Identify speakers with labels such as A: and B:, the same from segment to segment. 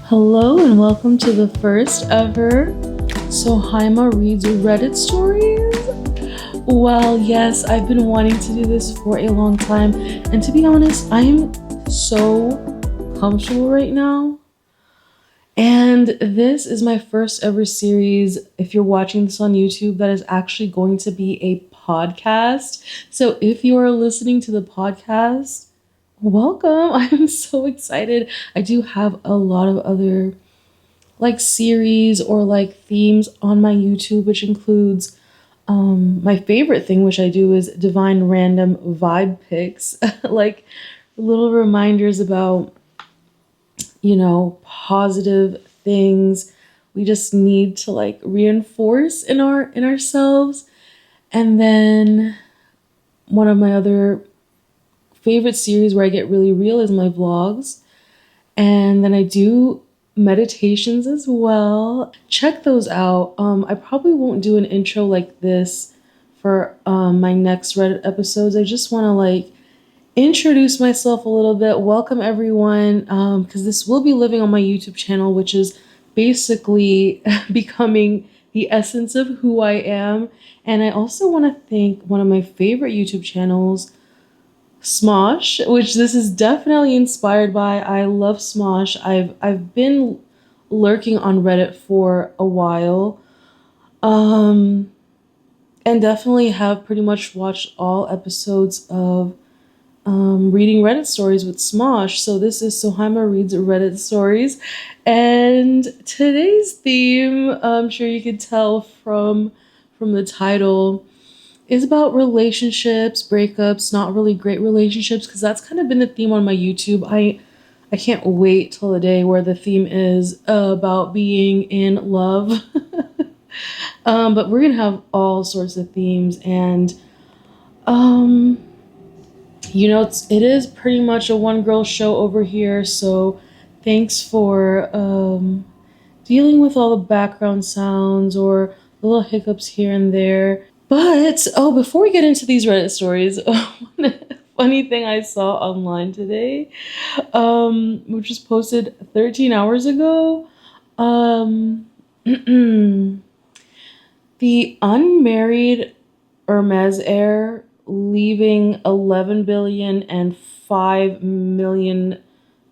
A: Hello and welcome to the first ever Sohaima Reads Reddit Stories. Well, yes, I've been wanting to do this for a long time, and to be honest, I am so comfortable right now. And this is my first ever series, if you're watching this on YouTube, that is actually going to be a podcast. So if you are listening to the podcast, welcome. I'm so excited. I do have a lot of other series or themes on my YouTube, which includes my favorite thing, which I do, is divine random vibe pics, like little reminders about, positive things we just need to reinforce in ourselves. And then one of my other favorite series where I get really real is my vlogs. And then I do meditations as well. Check those out. I probably won't do an intro like this for my next Reddit episodes. I just want to introduce myself a little bit, welcome everyone, because this will be living on my YouTube channel, which is basically becoming the essence of who I am. And I also want to thank one of my favorite YouTube channels, Smosh, which this is definitely inspired by. I love Smosh. I've been lurking on Reddit for a while, and definitely have pretty much watched all episodes of reading Reddit stories with Smosh. So this is Sohaima Reads Reddit Stories, and today's theme, I'm sure you could tell from the title, is about relationships, breakups, not really great relationships, because that's kind of been the theme on my YouTube. I can't wait till the day where the theme is about being in love. But we're gonna have all sorts of themes, and it is pretty much a one girl show over here, so thanks for dealing with all the background sounds or little hiccups here and there. But before we get into these Reddit stories, one funny thing I saw online today, which was posted 13 hours ago, the unmarried Hermes heir leaving $11 billion and $5 million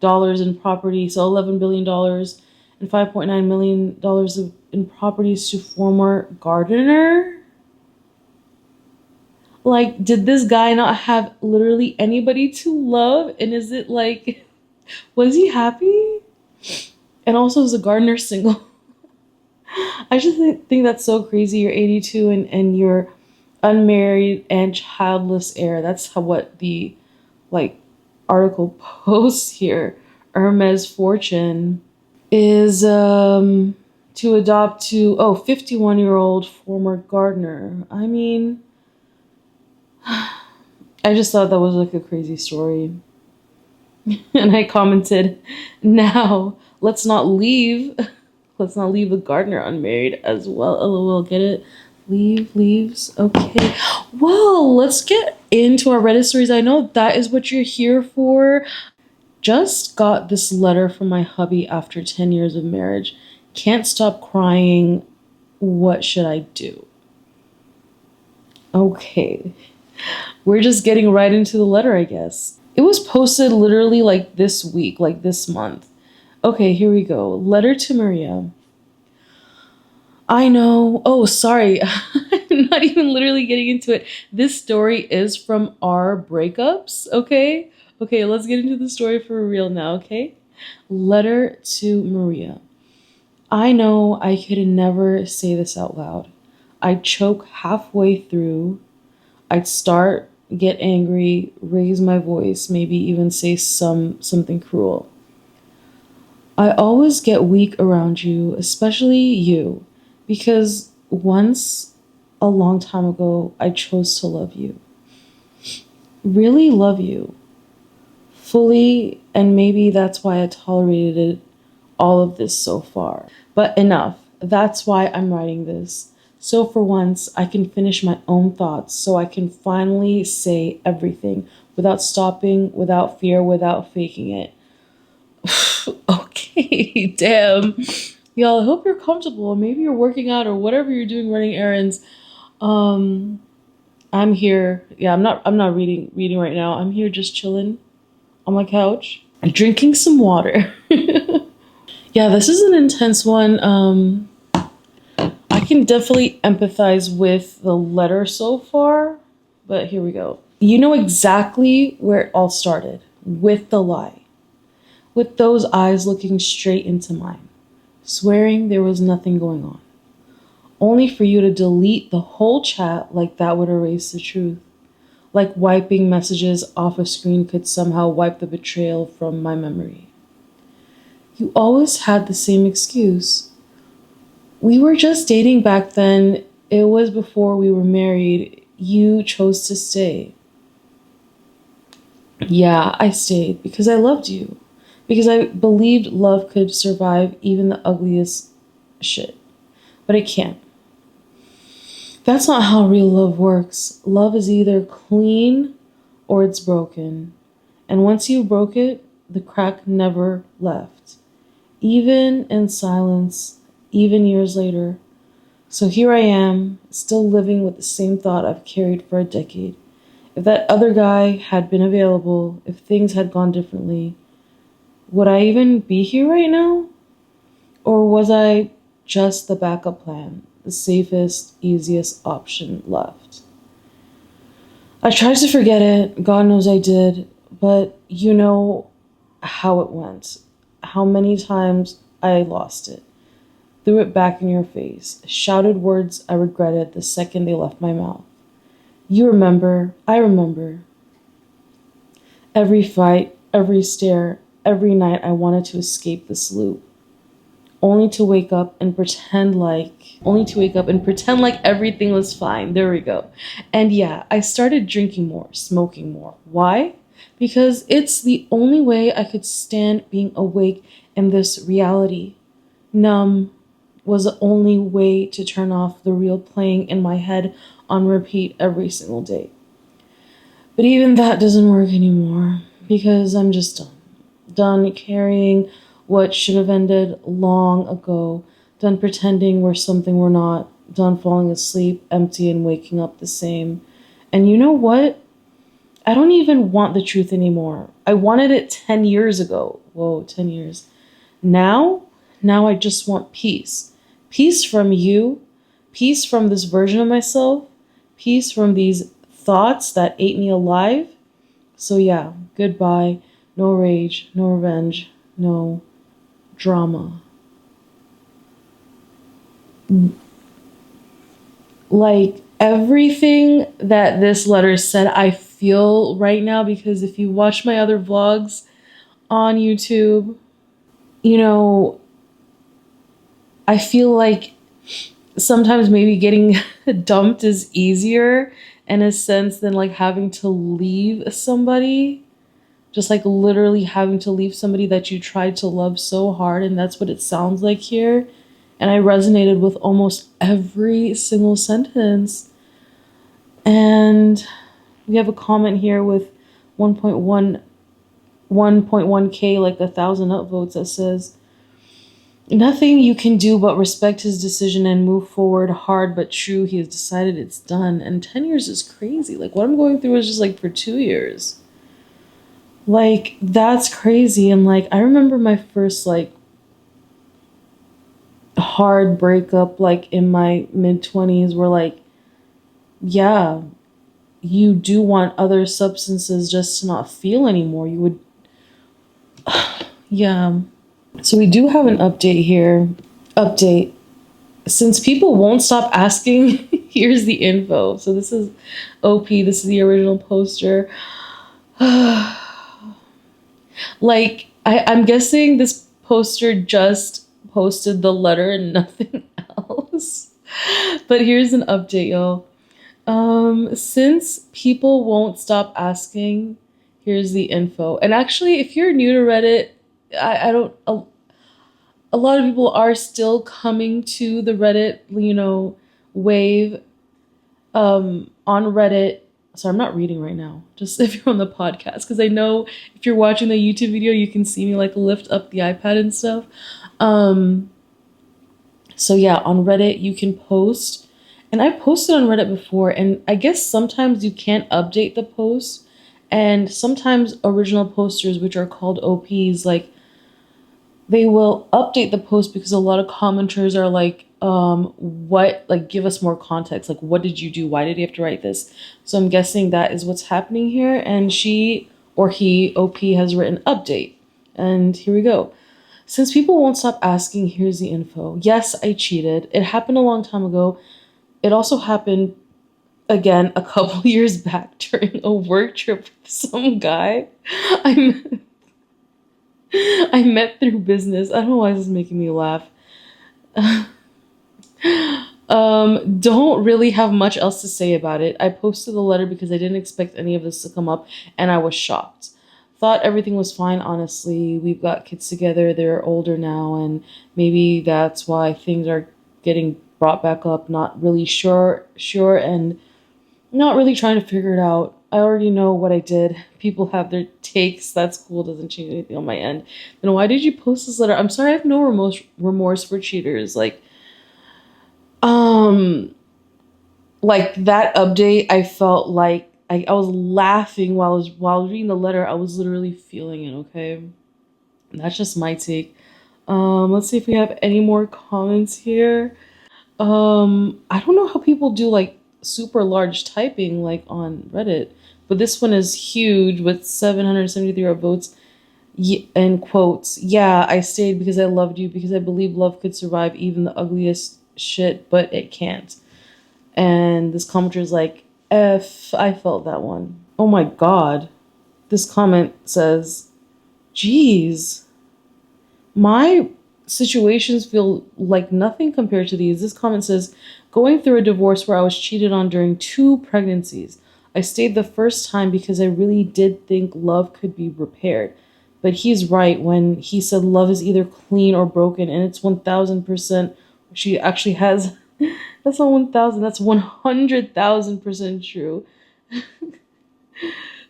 A: in property, so $11 billion and $5.9 million in properties to former gardener. Did this guy not have literally anybody to love? And is it was he happy? And also, is the gardener single? I just think that's so crazy. You're 82 and you're unmarried and childless heir. That's what the article posts here. Hermes fortune is to adopt 51-year-old former gardener. I mean, I just thought that was a crazy story. And I commented, now let's not leave the gardener unmarried as well. LOL, get it? Leaves. Okay. Well, let's get into our Reddit stories. I know that is what you're here for. Just got this letter from my hubby after 10 years of marriage. Can't stop crying. What should I do? Okay. We're just getting right into the letter, I guess. It was posted literally this week, this month. Okay, here we go. Letter to Maria. I know. Oh, sorry. I'm not even literally getting into it. This story is from our breakups, okay? Okay, let's get into the story for real now, okay? Letter to Maria. I know I could never say this out loud. I'd choke halfway through. I'd start, get angry, raise my voice, maybe even say something cruel. I always get weak around you, especially you, because once, a long time ago, I chose to love you. Really love you. Fully, and maybe that's why I tolerated all of this so far. But enough. That's why I'm writing this. So for once, I can finish my own thoughts, so I can finally say everything without stopping, without fear, without faking it. Okay. Okay, damn. Y'all, I hope you're comfortable. Maybe you're working out or whatever you're doing, running errands. Um, I'm here. Yeah, I'm not reading right now. I'm here just chilling on my couch, drinking some water. Yeah, this is an intense one. I can definitely empathize with the letter so far, but here we go. You know exactly where it all started with the lie, with those eyes looking straight into mine, swearing there was nothing going on, only for you to delete the whole chat like that would erase the truth, like wiping messages off a screen could somehow wipe the betrayal from my memory. You always had the same excuse. We were just dating back then. It was before we were married. You chose to stay. Yeah, I stayed because I loved you. Because I believed love could survive even the ugliest shit. But it can't. That's not how real love works. Love is either clean or it's broken. And once you broke it, the crack never left. Even in silence, even years later. So here I am, still living with the same thought I've carried for a decade. If that other guy had been available, if things had gone differently, would I even be here right now? Or was I just the backup plan, the safest, easiest option left? I tried to forget it, God knows I did, but you know how it went, how many times I lost it. Threw it back in your face, shouted words I regretted the second they left my mouth. You remember, I remember. Every fight, every stare, every night I wanted to escape this loop, only to wake up and pretend like everything was fine. There we go. And yeah, I started drinking more, smoking more. Why? Because it's the only way I could stand being awake in this reality. Numb was the only way to turn off the real playing in my head on repeat every single day. But even that doesn't work anymore because I'm just done. Done carrying what should have ended long ago. Done pretending we're something we're not. Done falling asleep empty and waking up the same. And you know what? I don't even want the truth anymore. I wanted it 10 years ago. Whoa, 10 years. Now I just want peace. Peace from you. Peace from this version of myself. Peace from these thoughts that ate me alive. So yeah, goodbye. No rage, no revenge, no drama. Like everything that this letter said, I feel right now because if you watch my other vlogs on YouTube, you know, I feel like sometimes maybe getting dumped is easier in a sense than like having to leave somebody. Just like literally having to leave somebody that you tried to love so hard. And that's what it sounds like here. And I resonated with almost every single sentence. And we have a comment here with 1.1K, like 1,000 upvotes that says, nothing you can do but respect his decision and move forward hard but true. He has decided it's done. And 10 years is crazy. Like what I'm going through is just like for 2 years. Like that's crazy. And like I remember my first like hard breakup like in my mid-20s where like yeah, you do want other substances just to not feel anymore. You would yeah. So we do have an update here. Update. Since people won't stop asking, here's the info. So this is OP. This is the original poster. Like, I'm guessing this poster just posted the letter and nothing else. But here's an update, y'all. Since people won't stop asking, here's the info. And actually, if you're new to Reddit, I don't, a lot of people are still coming to the Reddit, wave, on Reddit Sorry, I'm not reading right now. Just if you're on the podcast, because I know if you're watching the YouTube video, you can see me like lift up the iPad and stuff. Um, so yeah, on Reddit you can post, and I posted on Reddit before, and I guess sometimes you can't update the post, and sometimes original posters, which are called OPs, like they will update the post because a lot of commenters are like, what, like, give us more context. Like, what did you do? Why did you have to write this? So I'm guessing that is what's happening here. And she or he, OP, has written update. And here we go. Since people won't stop asking, here's the info. Yes, I cheated. It happened a long time ago. It also happened again a couple years back during a work trip with some guy. I'm I met through business. I don't know why this is making me laugh. Don't really have much else to say about it. I posted the letter because I didn't expect any of this to come up, and I was shocked. Thought everything was fine, honestly. We've got kids together, they're older now, and maybe that's why things are getting brought back up. Not really sure, and not really trying to figure it out. I already know what I did. People have their takes. That's cool. Doesn't change anything on my end. Then why did you post this letter? I'm sorry. I have no remorse for cheaters. Um, like that update. I felt like I was laughing while I was reading the letter. I was literally feeling it. Okay, that's just my take. Let's see if we have any more comments here. I don't know how people do like super large typing like on Reddit, but this one is huge with 773 votes and quotes. Yeah, I stayed because I loved you, because I believe love could survive even the ugliest shit, but it can't. And this commenter is like, F, I felt that one. Oh my god. This comment says, geez. My situations feel like nothing compared to these. This comment says, going through a divorce where I was cheated on during 2 pregnancies. I stayed the first time because I really did think love could be repaired. But he's right when he said love is either clean or broken, and it's 1000%. She actually has, that's not 1000, that's 100,000% true.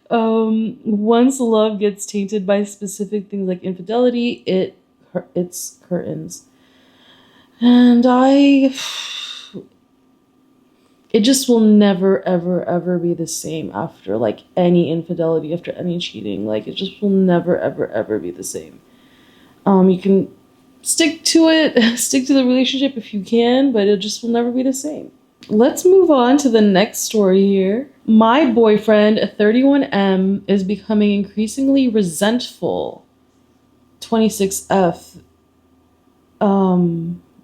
A: Once love gets tainted by specific things like infidelity, it's curtains. And it just will never ever ever be the same after like any infidelity, after any cheating. Like it just will never ever ever be the same. You can stick to it, stick to the relationship if you can, but it just will never be the same. Let's move on to the next story here. My boyfriend, 31M, is becoming increasingly resentful. 26F,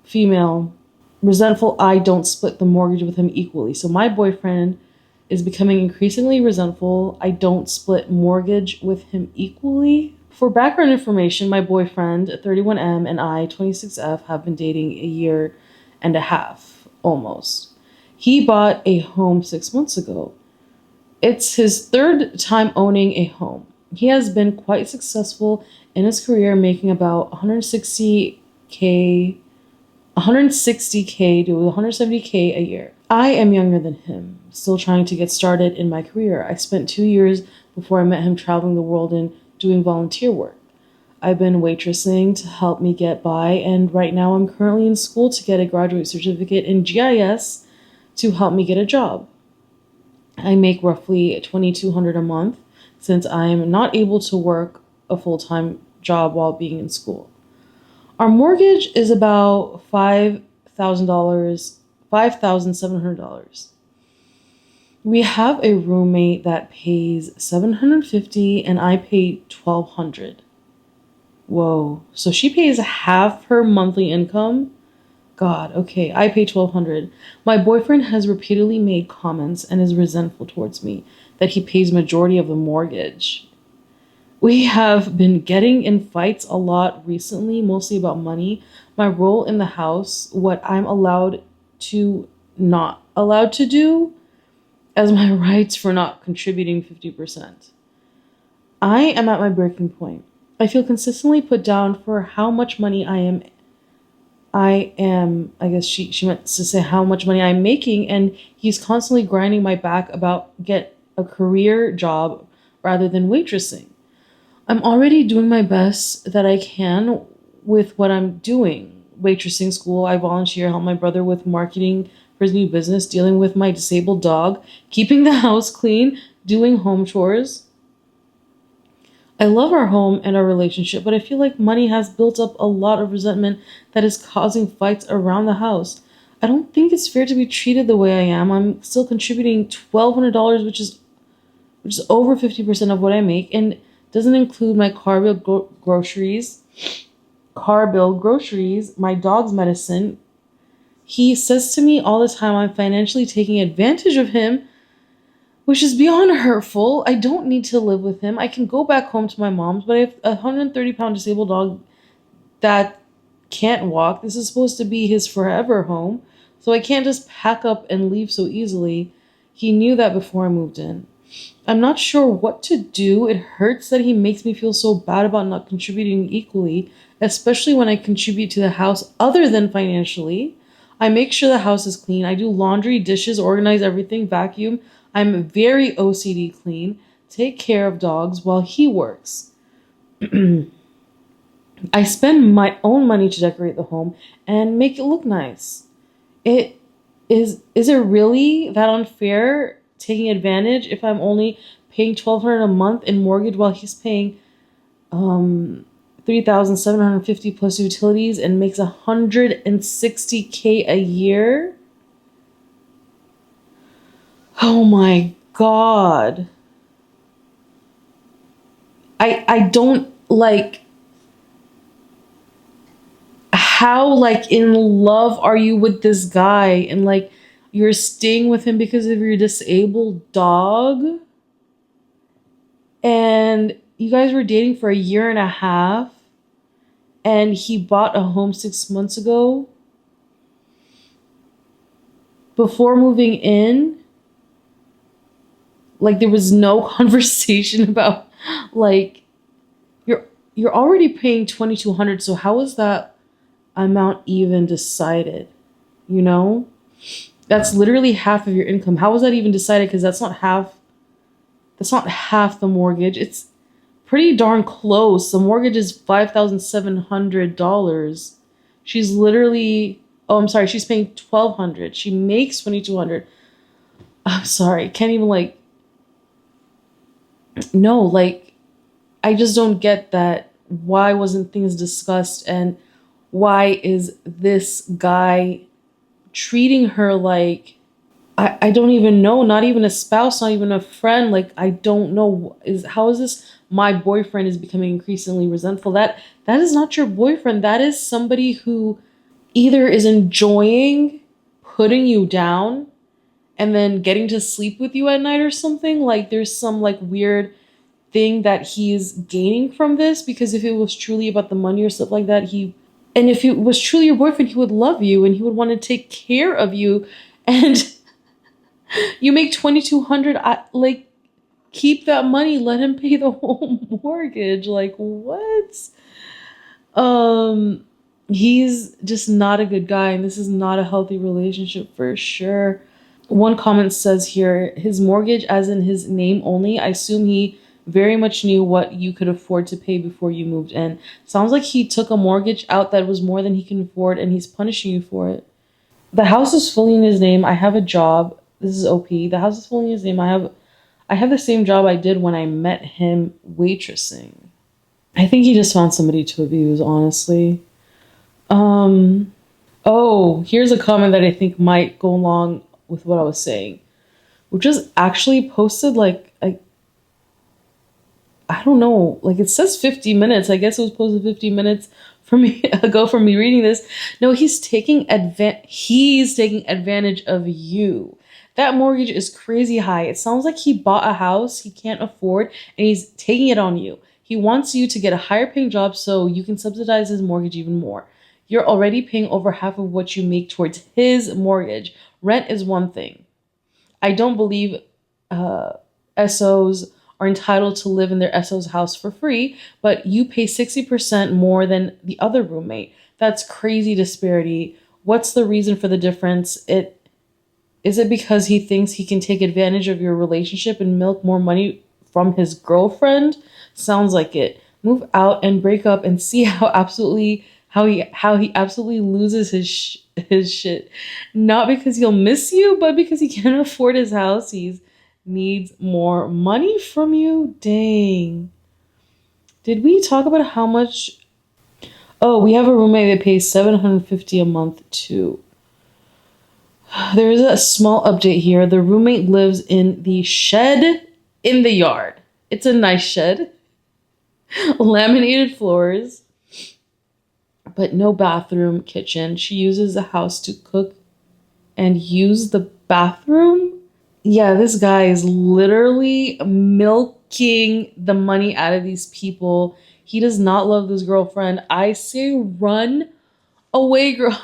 A: female. Resentful, I don't split the mortgage with him equally. So my boyfriend is becoming increasingly resentful. I don't split mortgage with him equally. For background information, my boyfriend, 31M, and I, 26F, have been dating a year and a half, almost. He bought a home 6 months ago. It's his third time owning a home. He has been quite successful in his career, making about 160K to 170K a year. I am younger than him, still trying to get started in my career. I spent 2 years before I met him traveling the world and doing volunteer work. I've been waitressing to help me get by, and right now I'm currently in school to get a graduate certificate in GIS to help me get a job. I make roughly $2,200 a month since I'm not able to work a full-time job while being in school. Our mortgage is about $5,700. We have a roommate that pays $750 and I pay $1,200. Whoa. So she pays half her monthly income? God, okay, I pay $1,200. My boyfriend has repeatedly made comments and is resentful towards me that he pays majority of the mortgage. We have been getting in fights a lot recently, mostly about money, my role in the house, what I'm allowed to not allowed to do, as my rights for not contributing 50%. I am at my breaking point. I feel consistently put down for how much money I guess she meant to say how much money I'm making, and he's constantly grinding my back about a career job rather than waitressing. I'm already doing my best that I can with what I'm doing. Waitressing school, I volunteer, help my brother with marketing for his new business, dealing with my disabled dog, keeping the house clean, doing home chores. I love our home and our relationship, but I feel like money has built up a lot of resentment that is causing fights around the house. I don't think it's fair to be treated the way I am. I'm still contributing $1,200, which is over 50% of what I make, and doesn't include my car bill, groceries, my dog's medicine. He says to me all the time I'm financially taking advantage of him, which is beyond hurtful. I don't need to live with him. I can go back home to my mom's, but I have a 130-pound disabled dog that can't walk. This is supposed to be his forever home, so I can't just pack up and leave so easily. He knew that before I moved in. I'm not sure what to do. It hurts that he makes me feel so bad about not contributing equally, especially when I contribute to the house other than financially. I make sure the house is clean. I do laundry, dishes, organize everything, vacuum. I'm very OCD clean, take care of dogs while he works. I spend my own money to decorate the home and make it look nice. It is it really that unfair taking advantage if I'm only paying 1,200 a month in mortgage while he's paying 3,750 plus utilities and makes 160K a year? Oh my god. I don't like how like in love are you with this guy and like you're staying with him because of your disabled dog and you guys were dating for a year and a half and he bought a home 6 months ago before moving in. Like there was no conversation about like you're you're already paying 2,200, so how is that amount even decided? You know, that's literally half of your income. How was that even decided? Because that's not half the mortgage. It's pretty darn close. The mortgage is $5,700. She's literally, oh, I'm sorry, she's paying 1,200. She makes 2,200. I'm sorry, can't even like, no, like I just don't get that. Why wasn't things discussed, and why is this guy treating her like I don't even know, not even a spouse, not even a friend. Like I don't know, is how is this my boyfriend is becoming increasingly resentful? That is not your boyfriend. That is somebody who either is enjoying putting you down and then getting to sleep with you at night or something. Like there's some like weird thing that he's gaining from this, because if it was truly about the money or stuff like that, and if it was truly your boyfriend, he would love you and he would want to take care of you. And you make 2,200. Like, keep that money. Let him pay the whole mortgage. Like, what? Um, he's just not a good guy, and this is not a healthy relationship for sure. One comment says here, his mortgage as in his name only. I assume he very much knew what you could afford to pay before you moved in. Sounds like he took a mortgage out that was more than he can afford, and he's punishing you for it. The house is fully in his name. I have a job. This is OP. The house is fully in his name. I have the same job I did when I met him waitressing. I think he just found somebody to abuse, honestly. Um oh, here's a comment that I think might go along with what I was saying, which was actually posted like I don't know, like it says 50 minutes. I guess it was posted 50 minutes for me ago from me reading this. No, he's taking advantage of you. That mortgage is crazy high. It sounds like he bought a house he can't afford and he's taking it on you. He wants you to get a higher paying job so you can subsidize his mortgage even more. You're already paying over half of what you make towards his mortgage. Rent is one thing. I don't believe SOs are entitled to live in their SO's house for free, but you pay 60% more than the other roommate. That's crazy disparity. What's the reason for the difference? Is it because he thinks he can take advantage of your relationship and milk more money from his girlfriend? Sounds like it. Move out and break up and see how he absolutely loses his shit. Not because he'll miss you, but because he can't afford his house. He needs more money from you. Dang. Did we talk about how much? Oh, we have a roommate that pays $750 a month too. There is a small update here. The roommate lives in the shed in the yard. It's a nice shed. Laminated floors, but no bathroom, kitchen. She uses the house to cook and use the bathroom. Yeah, this guy is literally milking the money out of these people. He does not love this girlfriend. I say run away, girl.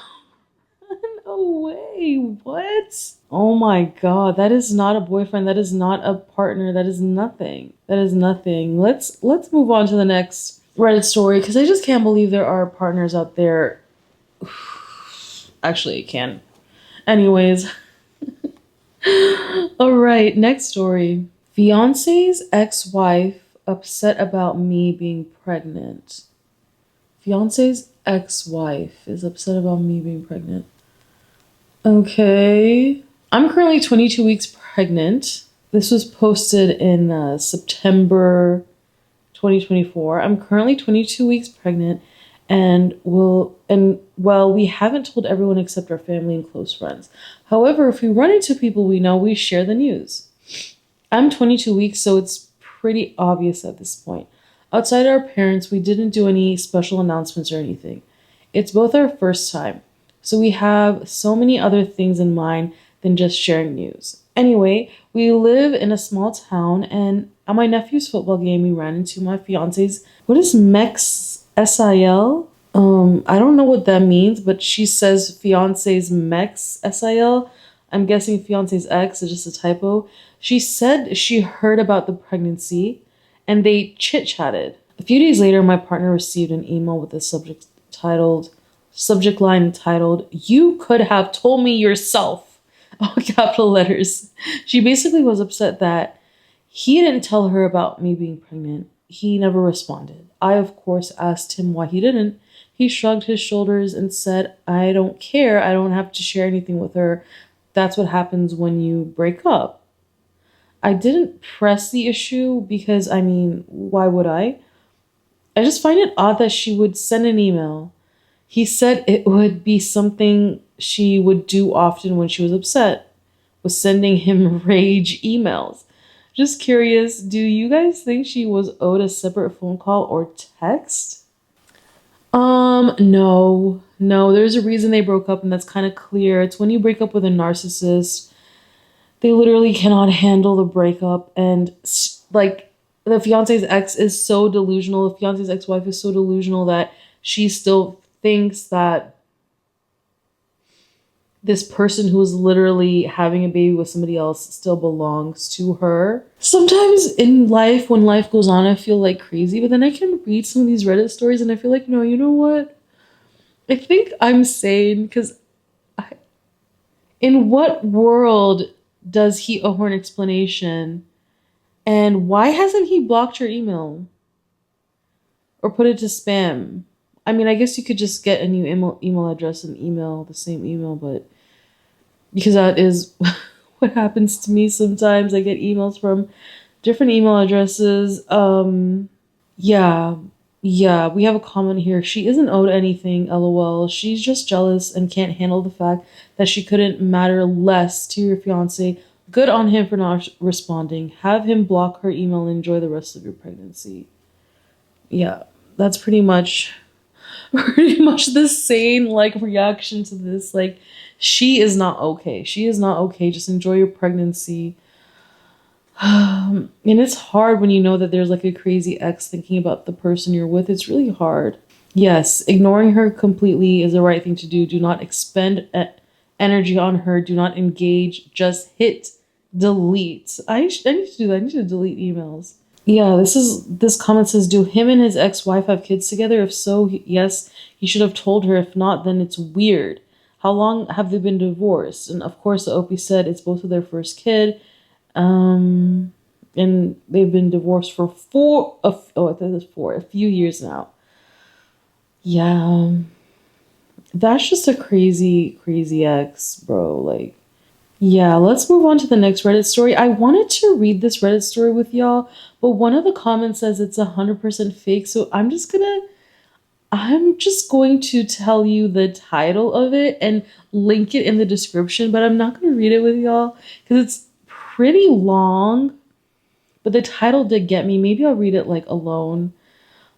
A: Away. What? Oh my god, that is not a boyfriend. That is not a partner. That is nothing. That is nothing. Let's move on to the next Reddit story because I just can't believe there are partners out there. Actually, I can. Anyways. All right, next story. Fiancé's ex-wife upset about me being pregnant. Fiancé's ex-wife is upset about me being pregnant. Okay. I'm currently 22 weeks pregnant. This was posted in September 2024. I'm currently 22 weeks pregnant and we haven't told everyone except our family and close friends. However, if we run into people we know, we share the news. I'm 22 weeks, so it's pretty obvious at this point. Outside our parents, we didn't do any special announcements or anything. It's both our first time. So we have so many other things in mind than just sharing news. Anyway, we live in a small town, and at my nephew's football game, we ran into my fiance's, what is Mex SIL? I don't know what that means, but she says fiance's Mex SIL. I'm guessing fiance's ex is just a typo. She said she heard about the pregnancy, and they chit-chatted. A few days later, my partner received an email with a subject line titled, "You could have told me yourself." All capital letters. She basically was upset that he didn't tell her about me being pregnant. He never responded. I, of course, asked him why he didn't. He shrugged his shoulders and said, "I don't care. I don't have to share anything with her. That's what happens when you break up." I didn't press the issue because, why would I? I just find it odd that she would send an email. He said it would be something she would do often when she was upset, was sending him rage emails. Just curious, do you guys think she was owed a separate phone call or text? No. There's a reason they broke up, and that's kind of clear. It's when you break up with a narcissist, they literally cannot handle the breakup, and like the fiance's ex is so delusional. The fiance's ex-wife is so delusional that she still thinks that this person who is literally having a baby with somebody else still belongs to her. Sometimes in life, when life goes on, I feel like crazy, but then I can read some of these Reddit stories and I feel like, no, you know what? I think I'm sane because in what world does he owe her an explanation? And why hasn't he blocked her email? Or put it to spam? I guess you could just get a new email address and email the same email, but because that is what happens to me sometimes. I get emails from different email addresses. Yeah, we have a comment here. She isn't owed anything, lol. She's just jealous and can't handle the fact that she couldn't matter less to your fiance. Good on him for not responding. Have him block her email and enjoy the rest of your pregnancy. Yeah, that's pretty much the sane reaction to this. She is not okay. She is not okay. Just enjoy your pregnancy. And it's hard when you know that there's a crazy ex thinking about the person you're with. It's really hard. Yes, ignoring her completely is the right thing to do. Do not expend energy on her. Do not engage. Just hit delete. I need to do that. I need to delete emails. Yeah, this comment says, do him and his ex-wife have kids together? If so, yes, he should have told her. If not, then it's weird. How long have they been divorced? And of course, the OP said it's both of their first kid. Um, and they've been divorced for I think it's a few years now. Yeah, that's just a crazy, crazy ex, bro. Like, yeah, let's move on to the next Reddit story. I wanted to read this Reddit story with y'all, but one of the comments says it's 100% fake. So I'm just going to tell you the title of it and link it in the description, but I'm not going to read it with y'all because it's pretty long. But the title did get me. Maybe I'll read it like alone.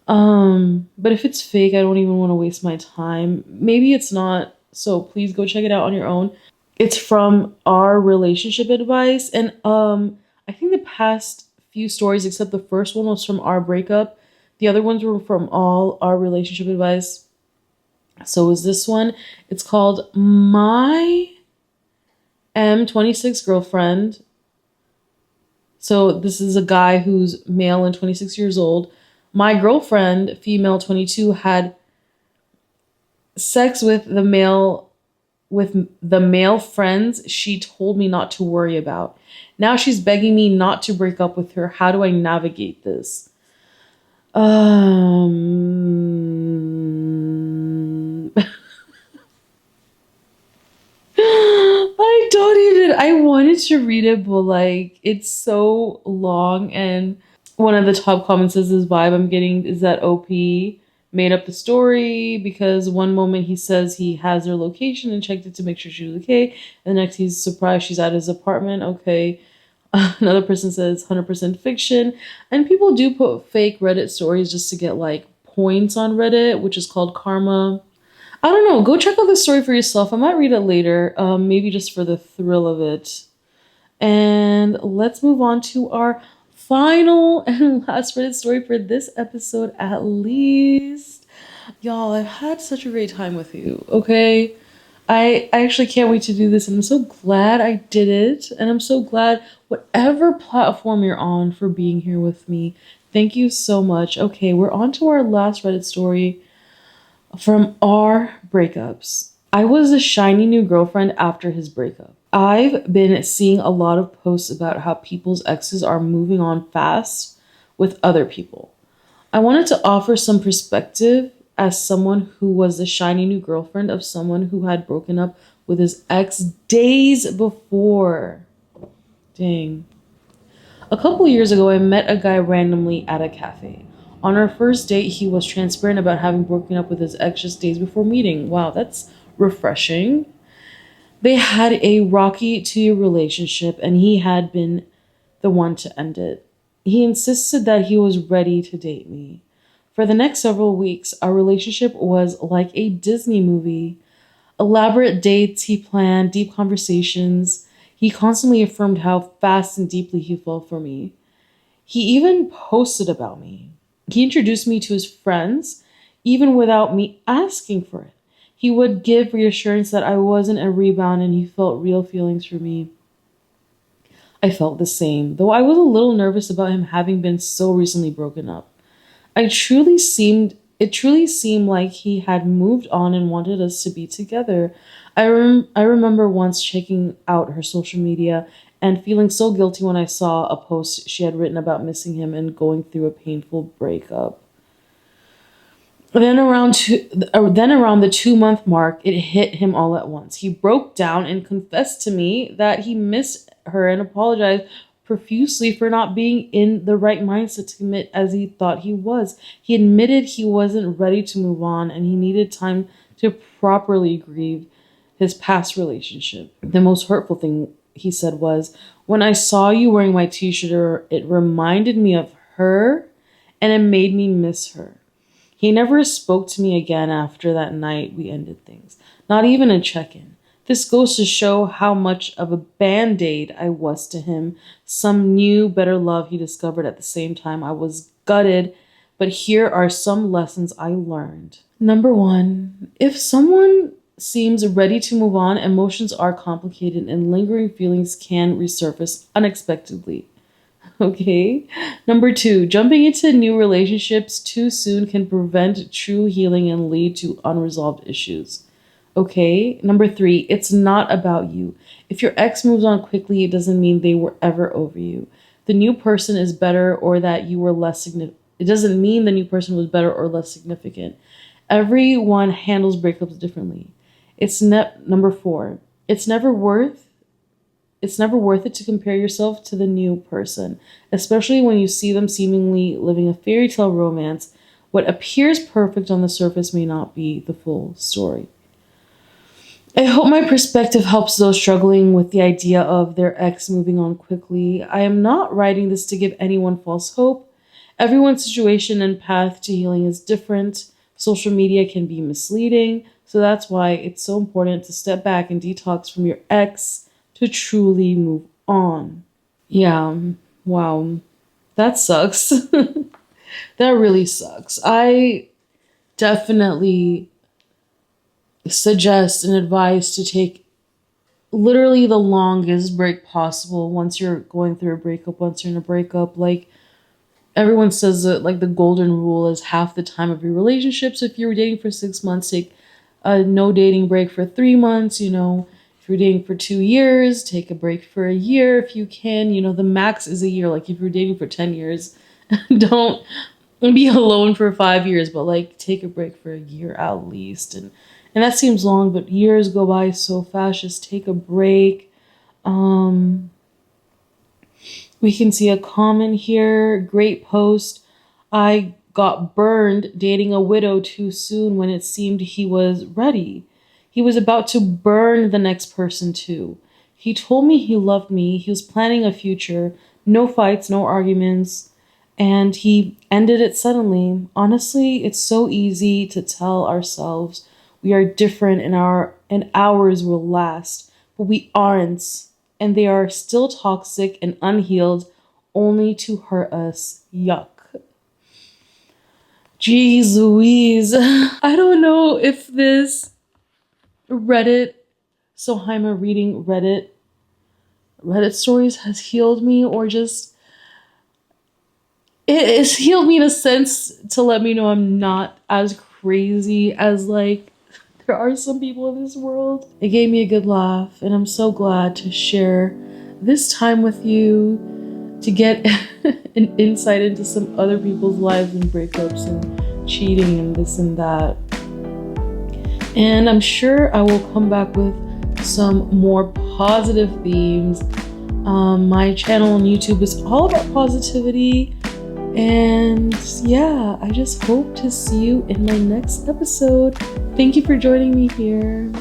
A: But if it's fake, I don't even want to waste my time. Maybe it's not. So please go check it out on your own. It's from our relationship advice, and I think the past few stories, except the first one, was from our breakup. The other ones were from all our relationship advice. So is this one. It's called My M26 Girlfriend. So this is a guy who's male and 26 years old. My girlfriend, female 22, had sex with the male friends she told me not to worry about. Now she's begging me not to break up with her. How do I navigate this? I don't even I wanted to read it, but like it's so long, and one of the top comments says this vibe I'm getting is that OP made up the story because one moment he says he has her location and checked it to make sure she was okay, and the next he's surprised she's at his apartment. Okay. Another person says 100% fiction. And people do put fake Reddit stories just to get like points on Reddit, which is called karma. I don't know. Go check out the story for yourself. I might read it later, maybe just for the thrill of it. And let's move on to our final and last Reddit story for this episode, at least. Y'all, I've had such a great time with you, okay? I actually can't wait to do this, and I'm so glad I did it. And I'm so glad, whatever platform you're on, for being here with me. Thank you so much. Okay, we're on to our last Reddit story from our breakups. I was a shiny new girlfriend after his breakup. I've been seeing a lot of posts about how people's exes are moving on fast with other people. I wanted to offer some perspective as someone who was the shiny new girlfriend of someone who had broken up with his ex days before. Dang. A couple years ago, I met a guy randomly at a cafe. On our first date, he was transparent about having broken up with his ex just days before meeting. Wow, that's refreshing. They had a rocky 2-year relationship, and he had been the one to end it. He insisted that he was ready to date me. For the next several weeks, our relationship was like a Disney movie. Elaborate dates he planned, deep conversations. He constantly affirmed how fast and deeply he fell for me. He even posted about me. He introduced me to his friends, even without me asking for it. He would give reassurance that I wasn't a rebound and he felt real feelings for me. I felt the same, though I was a little nervous about him having been so recently broken up. It truly seemed like he had moved on and wanted us to be together. I remember once checking out her social media and feeling so guilty when I saw a post she had written about missing him and going through a painful breakup. Then around the 2-month mark, it hit him all at once. He broke down and confessed to me that he missed her and apologized profusely for not being in the right mindset to commit as he thought he was. He admitted he wasn't ready to move on and he needed time to properly grieve his past relationship. The most hurtful thing he said was, "When I saw you wearing my t-shirt, it reminded me of her and it made me miss her." He never spoke to me again after that night we ended things. Not even a check-in. This goes to show how much of a band-aid I was to him. Some new, better love he discovered at the same time. I was gutted, but here are some lessons I learned. Number 1, if someone seems ready to move on, emotions are complicated and lingering feelings can resurface unexpectedly. Okay. Number 2, jumping into new relationships too soon can prevent true healing and lead to unresolved issues. Okay. Number 3, it's not about you. If your ex moves on quickly, it doesn't mean they were ever over you. The new person is better or that you were less significant. It doesn't mean the new person was better or less significant. Everyone handles breakups differently. Number 4. It's never worth it to compare yourself to the new person, especially when you see them seemingly living a fairy tale romance. What appears perfect on the surface may not be the full story. I hope my perspective helps those struggling with the idea of their ex moving on quickly. I am not writing this to give anyone false hope. Everyone's situation and path to healing is different. Social media can be misleading, so that's why it's so important to step back and detox from your ex to truly move on. Yeah, wow. That sucks. That really sucks. I definitely suggest and advise to take literally the longest break possible once you're going through a breakup, once you're in a breakup. Like, everyone says that, like, the golden rule is half the time of your relationship. So if you were dating for 6 months, take a no dating break for 3 months. If you're dating for 2 years, take a break for a year if you can. The max is a year. Like, if you're dating for 10 years, don't be alone for 5 years, but like take a break for a year at least. And that seems long, but years go by so fast. Just take a break. We can see a comment here. Great post. I got burned dating a widow too soon when it seemed he was ready. He was about to burn the next person too. He told me he loved me. He was planning a future. No fights, no arguments. And he ended it suddenly. Honestly, it's so easy to tell ourselves we are different and ours will last, but we aren't. And they are still toxic and unhealed, only to hurt us. Yuck. Jeez Louise. I don't know if this Sohaima reading Reddit stories has healed me, or just it has healed me in a sense to let me know I'm not as crazy as, like, there are some people in this world. It gave me a good laugh, and I'm so glad to share this time with you, to get an insight into some other people's lives and breakups and cheating and this and that. And I'm sure I will come back with some more positive themes. My channel on YouTube is all about positivity. And yeah, I just hope to see you in my next episode. Thank you for joining me here.